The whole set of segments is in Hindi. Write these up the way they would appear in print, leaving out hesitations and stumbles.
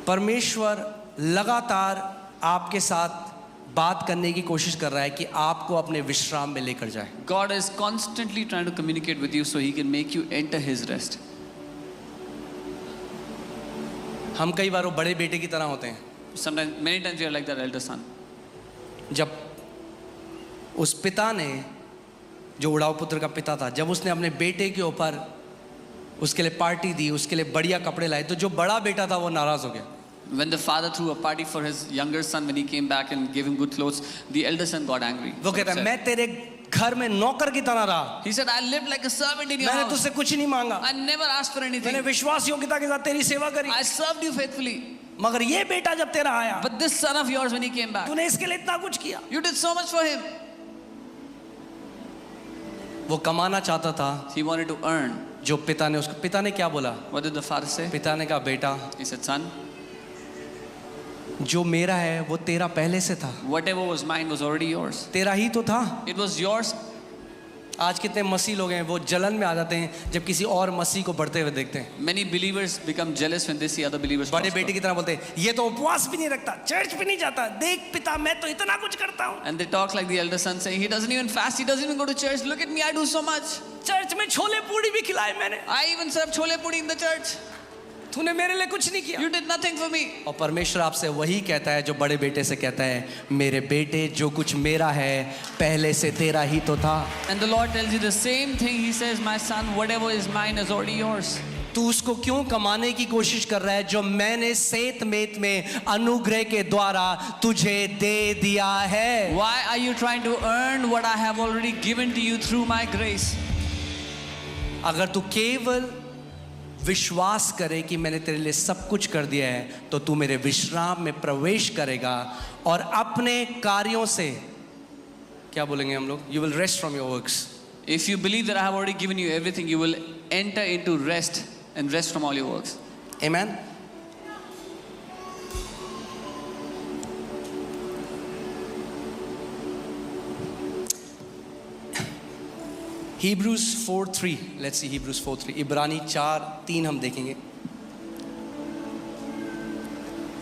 परमेश्वर लगातार आपके साथ बात करने की कोशिश कर रहा है कि आपको अपने विश्राम में लेकर जाए. God is constantly trying to communicate with you so He can make you enter His rest. हम कई बार वो बड़े बेटे की तरह होते हैं. Sometimes, many times we are like that elder son. जब उस पिता ने, जो उड़ाऊ पुत्र का पिता था, जब उसने अपने बेटे के ऊपर उसके लिए पार्टी दी, उसके लिए बढ़िया कपड़े लाए, तो जो बड़ा बेटा था वो नाराज हो गया. When the father threw a party for his younger son, when he came back and gave him good clothes, the elder son got angry. वो कहता है, मैं तेरे घर में नौकर की तरह रहा. He said, I lived like a servant in your मैंने house. तुझसे कुछ नहीं मांगा. I never asked for anything. मैंने विश्वास योग्यता के साथ तेरी सेवा करी. I served you faithfully. मगर ये बेटा जब तेरा आया, But this son of yours, when he came back, तूने इसके लिए इतना कुछ किया. you did so much for him. वो कमाना चाहता था. He wanted to earn. जो पिता ने उसको, पिता ने क्या बोला? What did the father say? पिता ने कहा, बेटा, He said, son, जो मेरा है वो तेरा पहले से था. whatever was mine was already yours. तेरा ही तो था. It was yours. आज कितने मसीह लोग हैं वो जलन में आ जाते हैं जब किसी और मसीह को बढ़ते हुए देखते हैं. Many believers become jealous when they see other believers बड़े prosper. बेटे की तरह बोलते हैं, ये तो उपवास भी नहीं रखता, चर्च भी नहीं जाता, देख पिता मैं तो इतना कुछ करता हूँ. And they talk like the elder son, saying, he doesn't even fast, he doesn't even go to church. Look at me, I do so much. Church में छोले पूड़ी भी खिलाए मैंने. I even served chole puri in the church. तूने मेरे लिए कुछ नहीं किया. You did nothing for me. और परमेश्वर आपसे वही कहता है जो बड़े बेटे से कहता है, मेरे बेटे जो कुछ मेरा है पहले से तेरा ही तो था. And the Lord tells you the same thing. He says, my son, whatever is mine is already yours. तू उसको क्यों कमाने की कोशिश कर रहा है जो मैंने सेत मेत में अनुग्रह के द्वारा तुझे दे दिया है. Why are you trying to earn what I have already given to you through my grace? अगर तू केवल विश्वास करे कि मैंने तेरे लिए सब कुछ कर दिया है तो तू मेरे विश्राम में प्रवेश करेगा और अपने कार्यों से, क्या बोलेंगे हम लोग, you will rest from your works. If you believe that I have already given you everything, you will enter into rest and rest from all your works. Amen. Hebrews 4:3. Let's see Hebrews 4:3. इब्रानी 4:3 हम देखेंगे.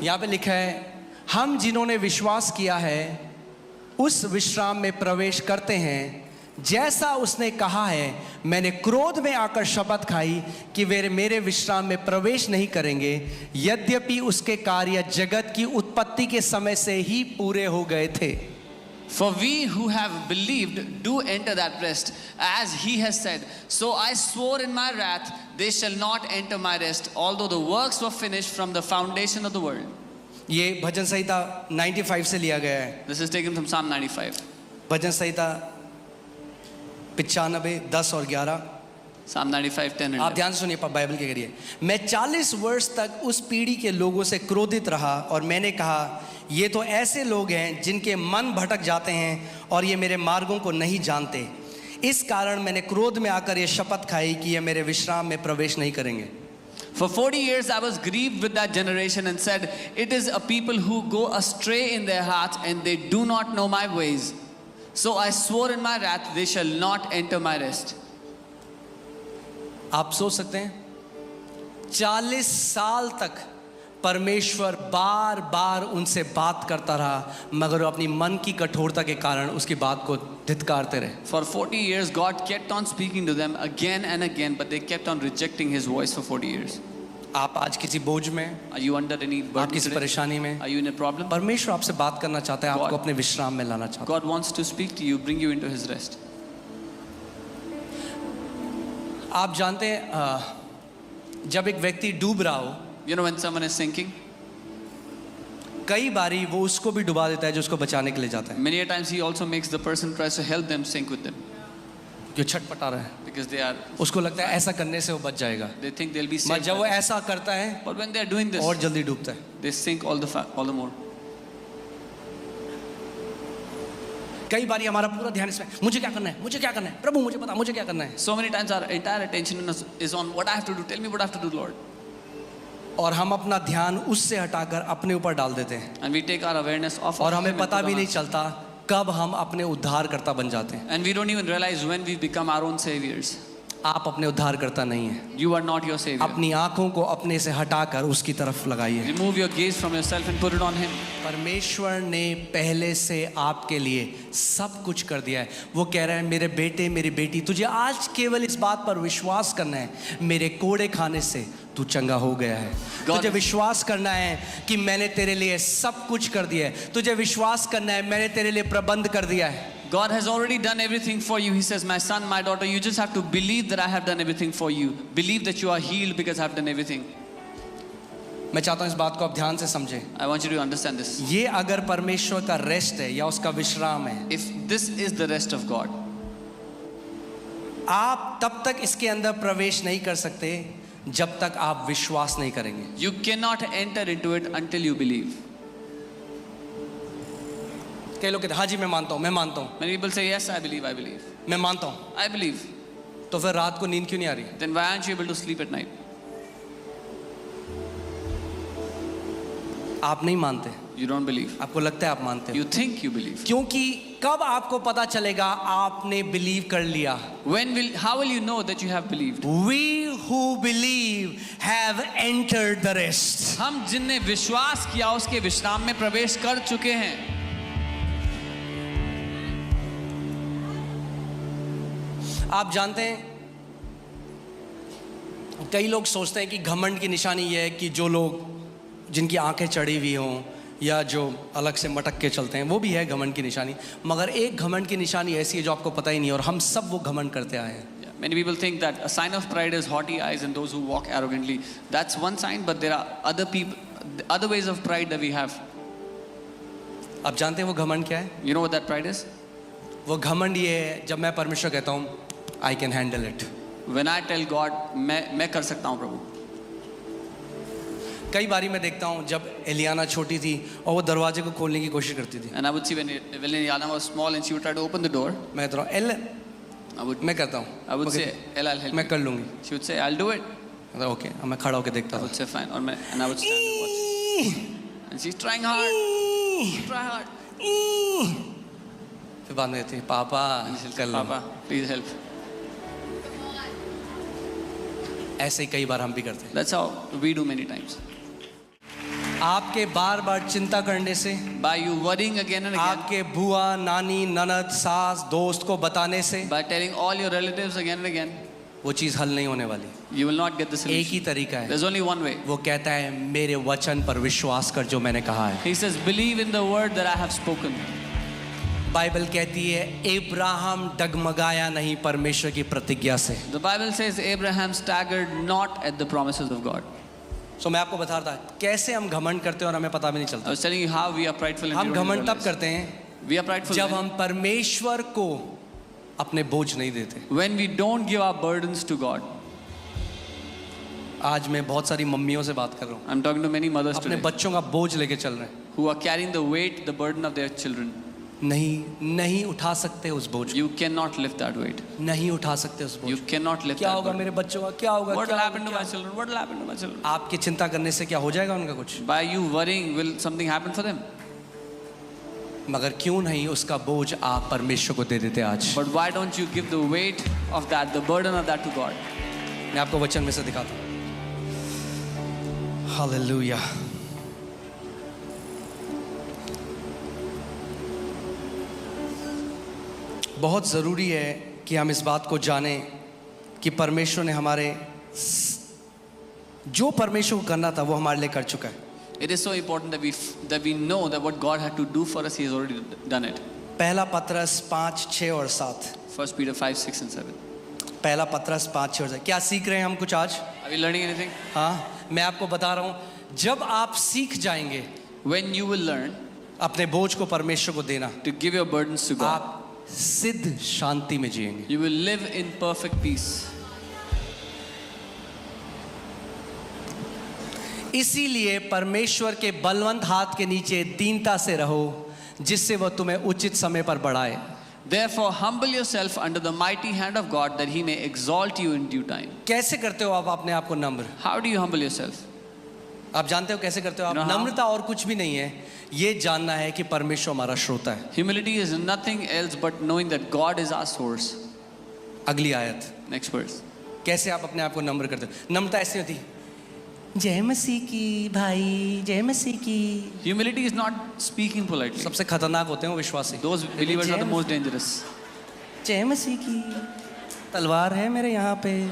यहाँ पे लिखा है, हम जिन्होंने विश्वास किया है उस विश्राम में प्रवेश करते हैं, जैसा उसने कहा है, मैंने क्रोध में आकर शपथ खाई कि वे मेरे विश्राम में प्रवेश नहीं करेंगे, यद्यपि उसके कार्य जगत की उत्पत्ति के समय से ही पूरे हो गए थे. For we who have believed do enter that rest, as he has said, so I swore in my wrath, they shall not enter my rest, although the works were finished from the foundation of the world. ये भजन संहिता 95 से लिया गया है. This is taken from Psalm 95. भजन संहिता 95, 10 और 11. Psalm 95, 10 and आप 11. ध्यान से सुनिए बाइबल के जरिए. मैं 40 वर्ष तक उस पीढ़ी के लोगों से क्रोधित रहा और मैंने कहा, ये तो ऐसे लोग हैं जिनके मन भटक जाते हैं और ये मेरे मार्गों को नहीं जानते. इस कारण मैंने क्रोध में आकर ये शपथ खाई कि ये मेरे विश्राम में प्रवेश नहीं करेंगे. For 40 years I was grieved with that generation and said, it is a people who go astray in their hearts and they do not know my ways. So I swore in my wrath, they shall not enter my rest. आप सोच सकते हैं 40 साल तक परमेश्वर बार बार उनसे बात करता रहा, मगर वो अपनी मन की कठोरता के कारण उसकी बात को धिक्कारते रहे. For 40 years God kept on speaking to them again and again, but they kept on rejecting his voice for 40 years. आप आज किसी बोझ में, Are you under any आप burden किसी today? परेशानी में, Are you in a problem? परमेश्वर आपसे बात करना चाहता है, आपको God- अपने विश्राम में लाना चाहता है. God wants to speak to you, bring you into his rest. आप जानते हैं जब एक व्यक्ति डूब रहा हो, You know, when someone is sinking, कई बारी वो उसको भी डुबा देता है जो उसको बचाने के लिए जाता है. many a times he also makes the person tries to help them sink with them जो छटपटा रहा है, because they are, उसको लगता है ऐसा करने से वो बच जाएगा, they think they'll be मगर saved. जब वो ऐसा करता है But when they are doing this, और जल्दी डूबता है. they sink all the more. कई बारी हमारा पूरा ध्यान इसमें, मुझे क्या करना है, मुझे क्या करना है, प्रभु मुझे पता, मुझे क्या करना है. So many times our entire attention is on what I have to do. Tell me what I have to do, Lord. और हम अपना ध्यान उससे हटाकर अपने ऊपर डाल देते हैं And we take our awareness off और of हमें him and पता put भी on नहीं us. चलता कब हम अपने उद्धारकर्ता बन जाते हैं. And we don't even realize when we become our own saviors. आप अपने उद्धारकर्ता नहीं हैं। You are not your Savior. अपनी आंखों को अपने से हटाकर उसकी तरफ लगाइए। Remove your gaze from yourself and put it on Him. परमेश्वर ने पहले से आपके लिए सब कुछ कर दिया है। वो कह रहा है मेरे बेटे मेरी बेटी, तुझे आज केवल इस बात पर विश्वास करना है, मेरे कोड़े खाने से तू चंगा हो गया है। तुझे विश्वास करना है कि मैंने तेरे लिए सब कुछ कर दिया है। तुझे विश्वास करना है मैंने तेरे लिए प्रबंध कर दिया है। God has already done everything for you. He says, my son, my daughter, you just have to believe that I have done everything for you. Believe that you are healed because I have done everything. मैं चाहता हूं इस बात को आप ध्यान से समझें। I want you to understand this. ये अगर परमेश्वर का रेस्ट है या उसका विश्राम है, If this is the rest of God, आप तब तक इसके अंदर प्रवेश नहीं कर सकते जब तक आप विश्वास नहीं करेंगे। you cannot enter into it until you believe. कई लोग कहते हैं हाँ जी मैं मानता हूँ, मैं मानता हूँ, Many people say, yes, I believe, I believe. मैं मानता हूँ। I believe. तो फिर रात को नींद क्यों नहीं आ रही? Then why aren't you able to sleep at night? आप नहीं मानते, You don't believe. आपको लगता है आप मानते हो। You think you believe. क्योंकि कब आपको पता चलेगा आपने बिलीव कर लिया? How will you know that you have believed? We who believe have entered the rest. हम जिनने विश्वास किया उसके विश्राम में प्रवेश कर चुके हैं। आप जानते हैं कई लोग सोचते हैं कि घमंड की निशानी यह है कि जो लोग जिनकी आंखें चढ़ी हुई हों या जो अलग से मटक के चलते हैं, वो भी है घमंड की निशानी। मगर एक घमंड की निशानी ऐसी है जो आपको पता ही नहीं है और हम सब वो घमंड करते आए हैं। Many people think that a sign of pride is haughty eyes and those who walk arrogantly. That's one sign, but there are other ways of pride that we have. आप जानते हैं वो घमंड क्या है? You know what that pride is? वो घमंड ये है जब मैं परमेश्वर कहता हूँ I can handle it. When I tell God, मैं कर सकता हूँ प्रभु। कई बारी मैं देखता हूँ जब एलियाना छोटी थी और वो दरवाजे को खोलने की कोशिश करती थी, And I would see when Eliana was small and she would try to open the door. मैं कहता हूँ एल मैं करता हूँ, I would say, Ella, I'll help मैं you. कर लूँगी। She would say, I'll do it. Okay, मैं खड़ा होकर देखता I था। would say, fine. And I would stand and watch. And she's trying hard. Try hard. फिर बाद में कहती पापा And she'll कर say, low. Papa, please help. ऐसे ही कई बार हम भी करते हैं। That's how we do many times. आपके बार बार चिंता करने से, By you worrying again and again, आपके बुआ नानी ननद सास दोस्त को बताने से by telling all your relatives again and again, वो चीज़ हल नहीं होने वाली। you will not get the एक ही solution. तरीका है, There's only one way. वो कहता है मेरे वचन पर विश्वास कर जो मैंने कहा है। He says, believe in the word that I have spoken. Bible कहती है इब्राहिम डगमगाया नहीं परमेश्वर की प्रतिज्ञा से। The Bible says Abraham staggered not at the promises of God. सो मैं आपको बता रहा था कैसे हम घमंड करते हैं और हमें पता भी नहीं I चलता। was telling you how we are prideful and we हम don't घमंड तब realize. करते हैं We are prideful जब when- हम परमेश्वर को अपने बोझ नहीं देते। when we don't give our burdens to God. आज मैं बहुत सारी मम्मियों से बात कर रहा हूँ, I'm talking to many mothers अपने today बच्चों का बोझ लेके चल रहे हैं। who are carrying the weight, the burden of their children. नहीं उठा सकते उस बोझ को, You cannot lift that weight. नहीं उठा सकते उस बोझ You को। cannot lift क्या that होगा burden. मेरे बच्चों का, क्या होगा, What क्या will होगा, happen to क्या my होगा? children? What will happen to my children? आपकी चिंता करने से क्या हो जाएगा उनका कुछ? By you worrying, will something happen for them? मगर क्यों नहीं उसका बोझ आप परमेश्वर को दे देते आज। But why don't you give the weight of that, the burden of that to God? मैं आपको वचन में से दिखाता हूँ। हालेलुया। बहुत ज़रूरी है कि हम इस बात को जानें कि परमेश्वर ने जो परमेश्वर को करना था वो हमारे लिए कर चुका है। It is so important that we know that what God had to do for us, He has already done it. पहला पतरस 5, 6 और 7। 1 Peter 5, 6 and 7. पहला पतरस 5, 6 और 7। क्या सीख रहे हैं हम कुछ आज? Are we learning anything? हाँ, मैं आपको बता रहा हूँ, जब आप सीख जाएंगे When you will learn अपने बोझ को परमेश्वर को देना, to give your burdens to God, आप सिद्ध शांति में जिएंगे। you will live in perfect peace. इसीलिए परमेश्वर के बलवंत हाथ के नीचे दीनता से रहो, जिससे वह तुम्हें उचित समय पर बढ़ाए। Therefore, humble yourself under the mighty hand of God, that He may exalt you in due time. कैसे करते हो आप अपने आप को नम्र? How do you humble yourself? आप जानते हो कैसे करते हो आप? You know how? नम्रता और कुछ भी नहीं है, ये जानना है कि परमेश्वर हमारा श्रोता है। Humility is nothing else but knowing that God is our source. अगली आयत, Next verse. कैसे आप अपने आप को नम्र करते हो? नम्रता ऐसी होती, जय मसीह की भाई, जय मसीह की। Humility is not speaking politely. सबसे खतरनाक होते हैं वो विश्वासी। Those believers are the most dangerous. जय मसीह की, तलवार है मेरे यहाँ पे।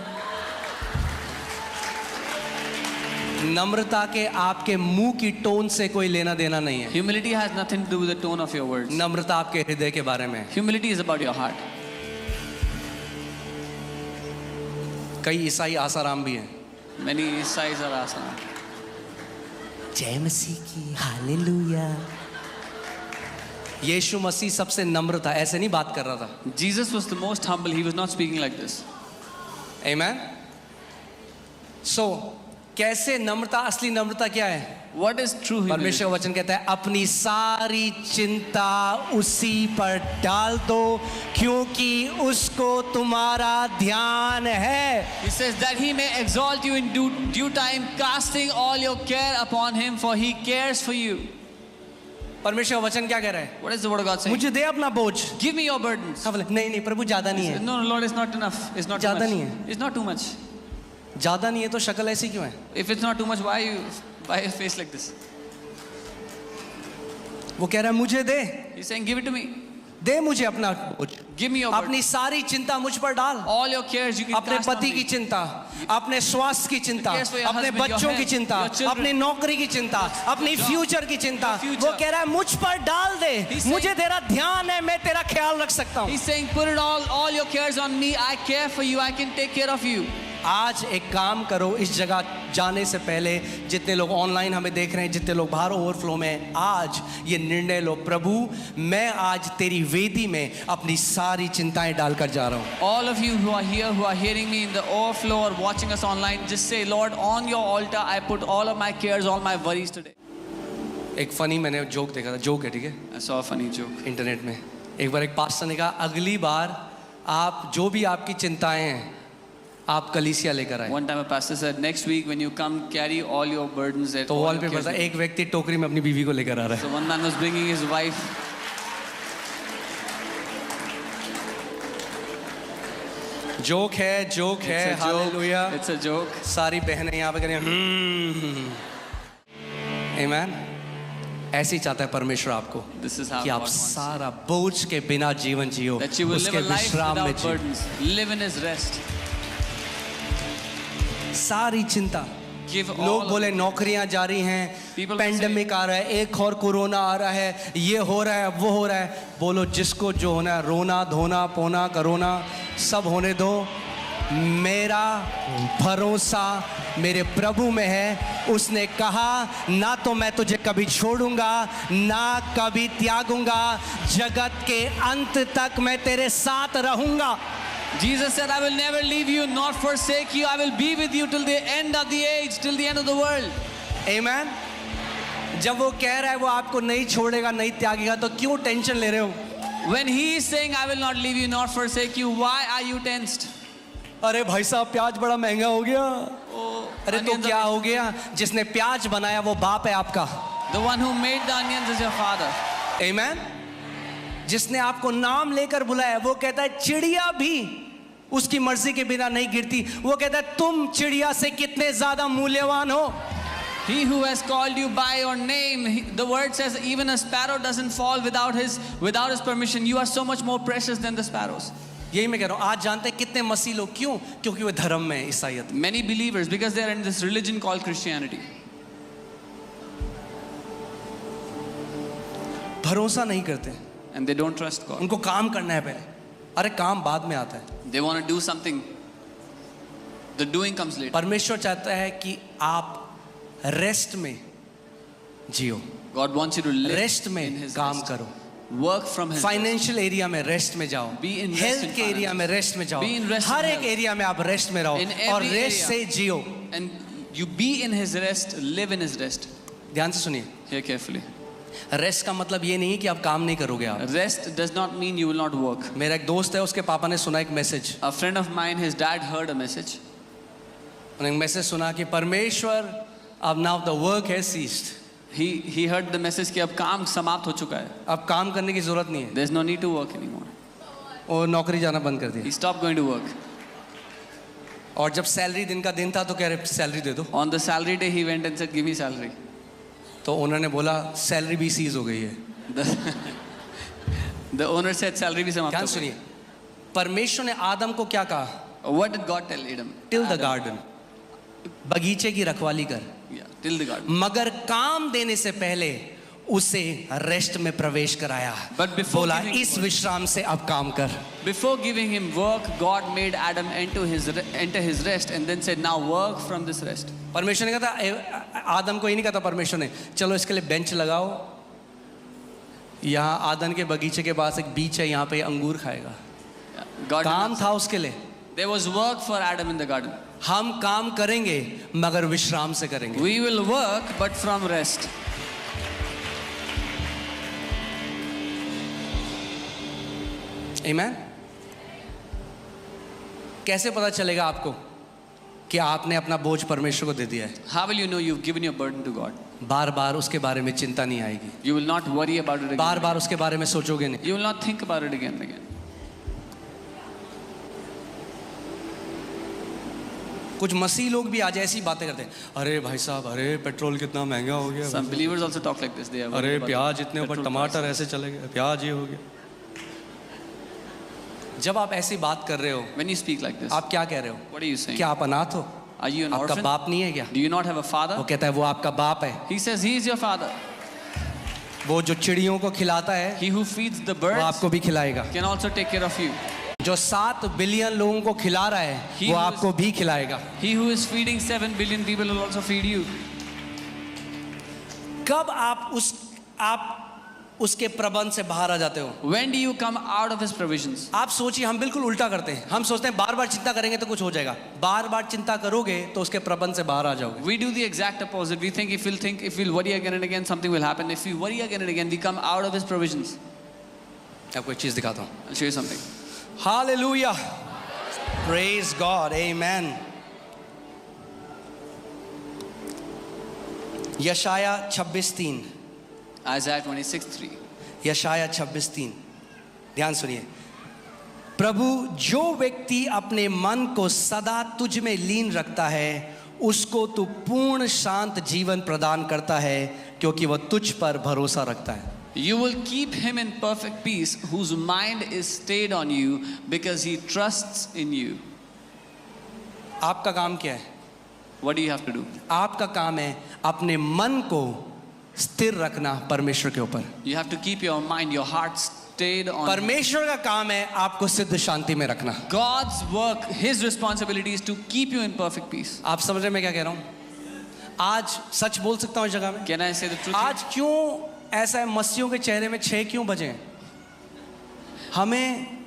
नम्रता के आपके मुंह की टोन से कोई लेना देना नहीं है। Humility has nothing to do with the tone of your words. नम्रता आपके हृदय के बारे में है। Humility is about your heart. कई ईसाई आसाराम भी हैं। Many Isais are asana. जय मसीह की, हालेलुया। यीशु मसीह सबसे नम्र था, ऐसे नहीं बात कर रहा था। Jesus was the most humble. He was not speaking like this. Amen. So, कैसे नम्रता, असली नम्रता क्या है? What is true humility? परमेश्वर का वचन कहता है अपनी सारी चिंता उसी पर डाल दो क्योंकि उसको तुम्हारा ध्यान है। He says that he may exalt you in due time, casting all your care upon him, for he cares for you. परमेश्वर का वचन क्या कह रहा है? What is the word of God saying? मुझे दे अपना बोझ। Give me your burdens. हाँ, बोले, नहीं प्रभु ज्यादा नहीं है। No, Lord, it's not enough. It's not too ज़्यादा much. नहीं है। It's not too much. ज्यादा नहीं है तो शक्ल ऐसी क्यों है? If it's not too much, why your face like this? वो कह रहा है मुझे दे, He's saying, give it to me. दे मुझे अपना बोझ। Give me your burden. अपनी सारी चिंता मुझ पर डाल। All your cares you can अपने cast on पति me. की चिंता, अपने स्वास्थ्य की चिंता, cares for your अपने husband, your बच्चों की health, चिंता, your children, अपनी नौकरी की चिंता, अपनी job, फ्यूचर की चिंता, your future. वो कह रहा है मुझ पर डाल दे। He's मुझे saying- तेरा ध्यान है, मैं तेरा ख्याल रख सकता हूँ। He's saying, put it all your cares on me. I care for you. I can take care of you. आज एक काम करो, इस जगह जाने से पहले जितने लोग ऑनलाइन हमें देख रहे हैं, जितने लोग बाहर ओवरफ्लो में हैं, आज ये निर्णय लो, प्रभु मैं आज तेरी वेदी में अपनी सारी चिंताएं डालकर जा रहा हूँ। All of you who are here, who are hearing me in the overflow or watching us online, just say, Lord, on your altar, I put all of my cares, all my worries today. एक फनी मैंने जोक देखा था, जोक है ठीक है, I saw a funny joke. Internet में। एक बार एक पास्टर ने कहा अगली बार आप जो भी आपकी चिंताएं हैं आप कलीसिया लेकर आए। One time a pastor said, next week when you come, carry all your burdens. तो वॉल पे पता एक व्यक्ति टोकरी में अपनी बीवी को लेकर आ रहा है। So one man was bringing his wife. Joke है, जोक है, It's a joke. Hallelujah. It's a joke. सारी बहनें यहाँ पे करें आमीन। ऐसे ही चाहता है परमेश्वर आपको This is how कि God आप wants सारा बोझ के बिना जीवन जियो, that you will live उसके a life विश्राम में without Jio. burdens. Live in His rest. सारी चिंता, Give all लोग of बोले it. नौकरियां जारी हैं, People will पेंडेमिक आ रहा है, एक और कोरोना आ रहा है, ये हो रहा है, वो हो रहा है। बोलो जिसको जो होना है, रोना धोना पोना करोना सब होने दो। मेरा भरोसा मेरे प्रभु में है। उसने कहा ना तो मैं तुझे कभी छोड़ूंगा ना कभी त्यागूंगा, जगत के अंत तक मैं तेरे साथ रहूंगा। Jesus said, I will never leave you nor forsake you. I will be with you till the end of the age, till the end of the world. आमीन। जब वो कह रहा है वो आपको नहीं छोड़ेगा नहीं त्यागेगा तो क्यों टेंशन ले रहे हो? When He is saying, I will not leave you nor forsake you, why are you tensed? अरे भाई साहब प्याज बड़ा महंगा हो गया। Oh, अरे तो onions क्या are- हो गया? जिसने प्याज बनाया वो बाप है आपका। The one who made the onions is your father. आमीन। जिसने आपको नाम लेकर बुलाया वो कहता है चिड़िया भी उसकी मर्जी के बिना नहीं गिरती। वो कहता है तुम चिड़िया से कितने ज्यादा मूल्यवान हो। He who has called you by your name, the word says even a sparrow doesn't fall without his permission. You are so much more precious than the sparrows. यही मैं कह रहा हूं, आज जानते हैं कितने मसीह लोग क्यों? क्योंकि वो धर्म में है, ईसाईयत में। Many believers, because they are in this religion called Christianity. भरोसा नहीं करते, And they don't trust God. उनको काम करना है पहले। अरे काम बाद में आता है। They want to do something. The doing comes later. परमेश्वर चाहता है कि आप रेस्ट में जियो, God wants you to live rest in में His काम rest. करो, Work from His rest. Financial area में रेस्ट में जाओ, Be in rest health in के एरिया में रेस्ट में जाओ, Be in rest in हर एक health. एरिया में आप रेस्ट में रहो In every और रेस्ट area. से जियो। And you be in His rest, live in His rest. ध्यान से सुनिए, Hear carefully. रेस्ट का मतलब ये नहीं कि आप काम नहीं करोगे आप। Rest does not mean you will not work. मेरा एक दोस्त है, उसके पापा ने सुना एक message, A friend of mine, his dad heard a message. उन्होंने एक मैसेज सुना कि परमेश्वर अब now the work has ceased, He heard the message कि अब काम समाप्त हो चुका है. अब काम करने की जरूरत नहीं है। There's no need to work anymore. और नौकरी जाना बंद कर दिया। He stopped going to work. और जब सैलरी दिन का दिन था तो कह रहे सैलरी दे दो। On the salary day, he went and said, "Give me salary." तो ओनर ने बोला सैलरी भी सीज हो गई है। The owner said, "Salary भी समाप्त ध्यान हो गई." सुनिए, परमेश्वर ने आदम को क्या कहा? What did God tell Adam? Till the Adam. Garden, बगीचे की रखवाली कर, Yeah, till the garden. मगर काम देने से पहले उसे रेस्ट में प्रवेश कराया। But before बोला giving इस विश्राम से अब काम कर। Before giving him work, God made Adam enter his rest and then said, "Now work from this rest." परमेश्वर ने कहा था, आदम को ही नहीं कहा था परमेश्वर ने, चलो इसके लिए बेंच लगाओ, यहाँ आदन के बगीचे के पास एक बीच है, यहाँ पे अंगूर खाएगा। Yeah, God did काम not था उसके लिए। say- There was work for Adam in the garden. हम काम करेंगे मगर विश्राम से करेंगे। We will work, but from rest. आमीन। कैसे पता चलेगा आपको कि आपने अपना बोझ परमेश्वर को दे दिया है? How will you know you've given your burden to God? बार बार उसके बारे में चिंता नहीं आएगी, You will not worry about it again. बार बार उसके बारे में सोचोगे नहीं। You will not think about it again and again. कुछ मसीह लोग भी आज ऐसी बातें करते हैं, अरे भाई साहब, अरे पेट्रोल कितना महंगा हो गया, Some believers also talk like this. They are अरे worried about प्याज इतने ऊपर, petrol टमाटर prices. ऐसे चले गए, प्याज ये हो गया। जब आप ऐसी बात कर रहे हो, When you speak like this, आप क्या कह रहे हो? what are you saying? क्या आप अनाथ हो? Are you an आपका orphan? बाप नहीं है क्या? Do you not have a वो father? कहता है वो आपका बाप है, He says he is your father. वो जो चिड़ियों को खिलाता है He who feeds the वो birds आपको भी खिलाएगा, can also take care of you. जो 7 बिलियन लोगों को खिला रहा है He वो who आपको भी खिलाएगा। He who is feeding 7 billion people will also feed you. कब आप उसके प्रबंध से बाहर आ जाते हो? When do you come out of his provisions? आप सोचिए, हम बिल्कुल उल्टा करते हैं। हम सोचते हैं बार बार चिंता करेंगे तो कुछ हो जाएगा, बार बार चिंता करोगे तो उसके प्रबंध से बाहर आ जाओगे। We do the exact opposite. We think if we'll worry again and again, something will happen. If we worry again and again, we come out of his provisions. आपको एक चीज दिखाता हूँ। I'll show you something. Hallelujah, praise God, amen. यशाया 26:3, Isaiah 26:3. यशाया 26:3, ध्यान सुनिए। प्रभु, जो व्यक्ति अपने मन को सदा तुझ में लीन रखता है उसको तू पूर्ण शांत जीवन प्रदान करता है, क्योंकि वह तुझ पर भरोसा रखता है। You will keep him in perfect peace, whose mind is stayed on you, because he trusts in you. आपका काम क्या है? What do you have to do? आपका काम है अपने मन को स्थिर रखना परमेश्वर के ऊपर। You have to keep your mind, your heart stayed on him. परमेश्वर का काम है आपको सिद्ध शांति में रखना। God's work, his responsibility is to keep you in perfect peace. आप समझ रहे हैं मैं क्या कह रहा हूँ? आज सच बोल सकता हूँ इस जगह में? Can I say the truth? आज क्यों ऐसा है, मसीहों के चेहरे में 6 क्यों बजे? हमें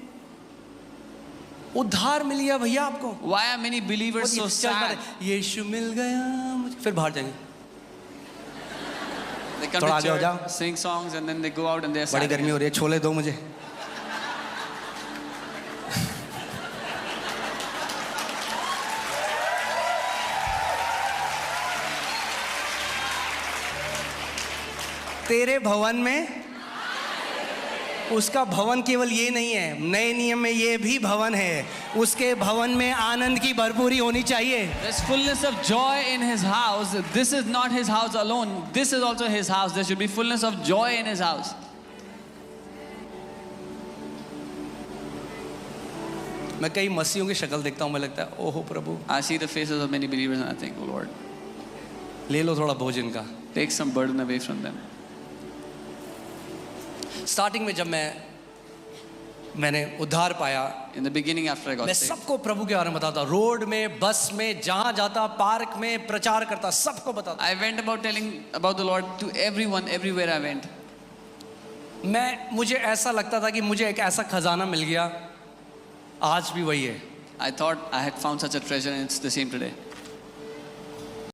उद्धार मिल गया भैया आपको। Why are many believers so sad? यीशु मिल गया मुझे, फिर बाहर जाएंगे, They come थोड़ा to आगे हो church, जाओ। sing songs, and then they go out and they're बड़ी sad. गर्मी हो रही है, छोले दो मुझे। तेरे भवन में, उसका भवन केवल ये नहीं है, नए नियम में ये भी भवन है, उसके भवन में आनंद की भरपूरी होनी चाहिए। There's fullness of joy in his house. This is not his house alone. This is also his house. There should be fullness of joy in his house. मैं कई मसीहों की शक्ल देखता हूँ, मैं लगता है ओहो प्रभु, I see the faces of many believers and I think, oh Lord, ले लो थोड़ा भोजन का। take some burden away from them. Starting में जब मैंने उद्धार पाया, In the beginning, after I got मैं saved, सबको प्रभु के बारे में बताता, रोड में, बस में, जहां जाता, पार्क में प्रचार करता, सबको बताता। I went about telling about the Lord to everyone, everywhere I went. मुझे ऐसा लगता था कि मुझे एक ऐसा खजाना मिल गया, आज भी वही है। I thought I had found such a treasure and it's the same today.